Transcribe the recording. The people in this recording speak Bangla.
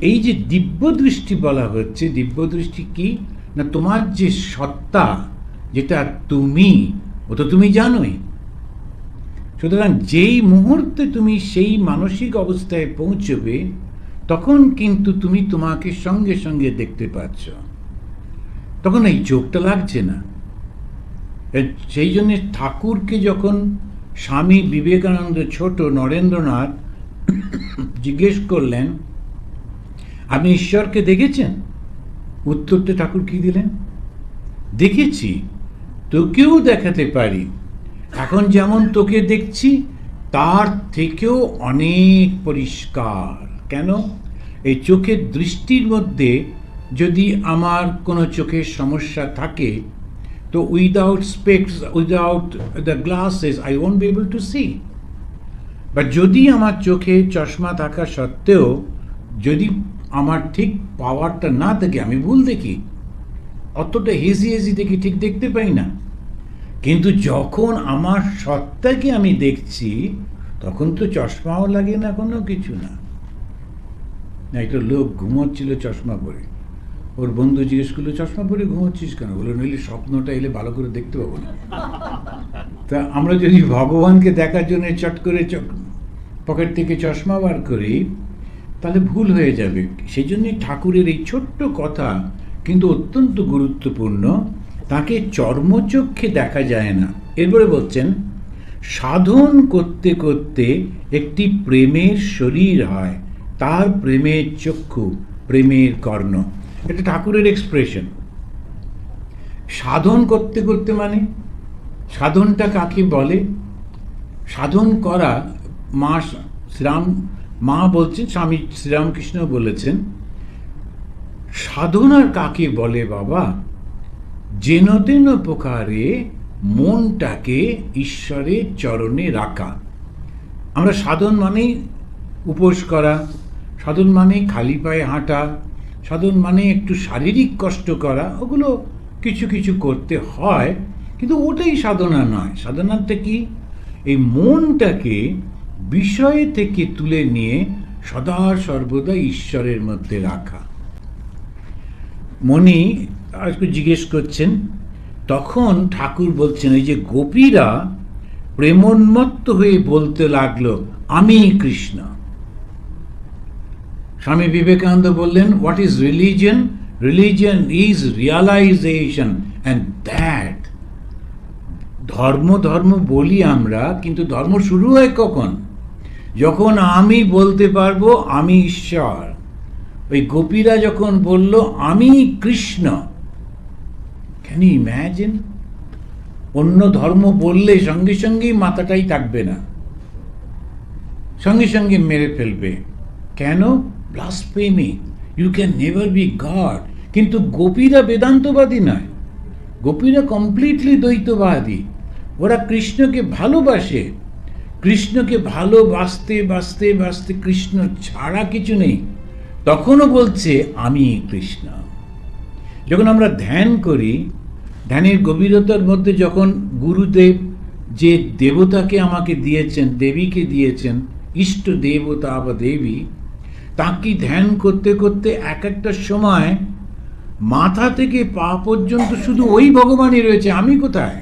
এই যে দিব্য দৃষ্টি বলা হচ্ছে, দিব্য দৃষ্টি কি না, তোমার যে সত্তা, যেটা তুমি, ও তো তুমি জানোই। সুতরাং যেই মুহূর্তে তুমি সেই মানসিক অবস্থায় পৌঁছবে, তখন কিন্তু তুমি তোমাকে সঙ্গে সঙ্গে দেখতে পাচ্ছ, তখন এই চোখটা লাগছে না। সেই জন্যে ঠাকুরকে যখন স্বামী বিবেকানন্দ ছোট নরেন্দ্রনাথ জিজ্ঞেস করলেন, আপনি ঈশ্বরকে দেখেছেন? উত্তরটা ঠাকুর কি দিলেন? দেখেছি, তোকেও দেখাতে পারি। এখন যেমন তোকে দেখছি তার থেকেও অনেক পরিষ্কার। কেন? এই চোখের দৃষ্টির মধ্যে যদি আমার কোনো চোখের সমস্যা থাকে, তো without specs, without the glasses I won't be able to see. বা যদি আমার চোখে চশমা থাকা সত্ত্বেও যদি আমার ঠিক পাওয়ারটা না থাকে, আমি ভুল দেখি, অতটা হেজি হেজি দেখি, ঠিক দেখতে পাই না। কিন্তু যখন আমার সত্তাকে আমি দেখছি, তখন তো চশমাও লাগে না, কোনো কিছু না। একটা লোক ঘুমোচ্ছিল চশমা পরে, ওর বন্ধু জিজ্ঞেস করলো, চশমা পরে ঘুমোচ্ছিস কেন? বলে, নইলে স্বপ্নটা এলে ভালো করে দেখতে পাবো না। তা আমরা যদি ভগবানকে দেখার জন্য চট করে পকেট থেকে চশমা বার করি, তাহলে ভুল হয়ে যাবে। সেই জন্যই ঠাকুরের এই ছোট্ট কথা কিন্তু অত্যন্ত গুরুত্বপূর্ণ। তাকে চর্মচক্ষে দেখা যায় না। এরপরে বলছেন, সাধন করতে করতে একটি প্রেমের শরীর হয়, তার প্রেমের চক্ষু, প্রেমের কর্ণ। এটা ঠাকুরের এক্সপ্রেশন। সাধন করতে করতে মানে, সাধনটা কাকে বলে? সাধন করা, মা বলছেন, স্বামী শ্রীরামকৃষ্ণ বলেছেন, সাধনার কাকে বলে বাবা? যেন তেন প্রকারে মনটাকে ঈশ্বরের চরণে রাখা। আমরা সাধন মানেই উপোস করা, সাধন মানেই খালি পায়ে হাঁটা, সাধন মানে একটু শারীরিক কষ্ট করা, ওগুলো কিছু কিছু করতে হয়, কিন্তু ওটাই সাধনা নয়। সাধনাটা কি? এই মনটাকে বিষয় থেকে তুলে নিয়ে সদা সর্বদা ঈশ্বরের মধ্যে রাখা। মনি আজকে জিজ্ঞেস করছেন, তখন ঠাকুর বলছেন, এই যে গোপীরা প্রেমোন্মত্ত হয়ে বলতে লাগলো, আমি কৃষ্ণ। স্বামী বিবেকানন্দ বললেন, what is religion? Religion is realisation, and that. ধর্ম ধর্ম বলি আমরা, কিন্তু ধর্ম শুরু হয় কখন? যখন আমি বলতে পারবো আমি ঈশ্বর। ওই গোপীরা যখন বলল আমি কৃষ্ণ, ক্যান ইউ ইম্যাজিন? অন্য ধর্ম বললে সঙ্গে সঙ্গেই মাথাটাই থাকবে না, সঙ্গে সঙ্গে মেরে ফেলবে। কেন? Blasphemy, you can never be God. কিন্তু গোপীরা বেদান্তবাদী নয়, গোপীরা কমপ্লিটলি দ্বৈতবাদী। ওরা কৃষ্ণকে ভালোবাসে, কৃষ্ণকে ভালোবাসতে বাসতে বাসতে কৃষ্ণ ছাড়া কিছু নেই, তখনও বলছে আমি কৃষ্ণ। যখন আমরা ধ্যান করি, ধ্যানের গভীরতার মধ্যে যখন গুরুদেব যে দেবতাকে আমাকে দিয়েছেন, দেবীকে দিয়েছেন, ইষ্ট দেবতা বা দেবী, তাকে ধ্যান করতে করতে এক একটা সময় মাথা থেকে পা পর্যন্ত শুধু ওই ভগবানই রয়েছে, আমি কোথায়?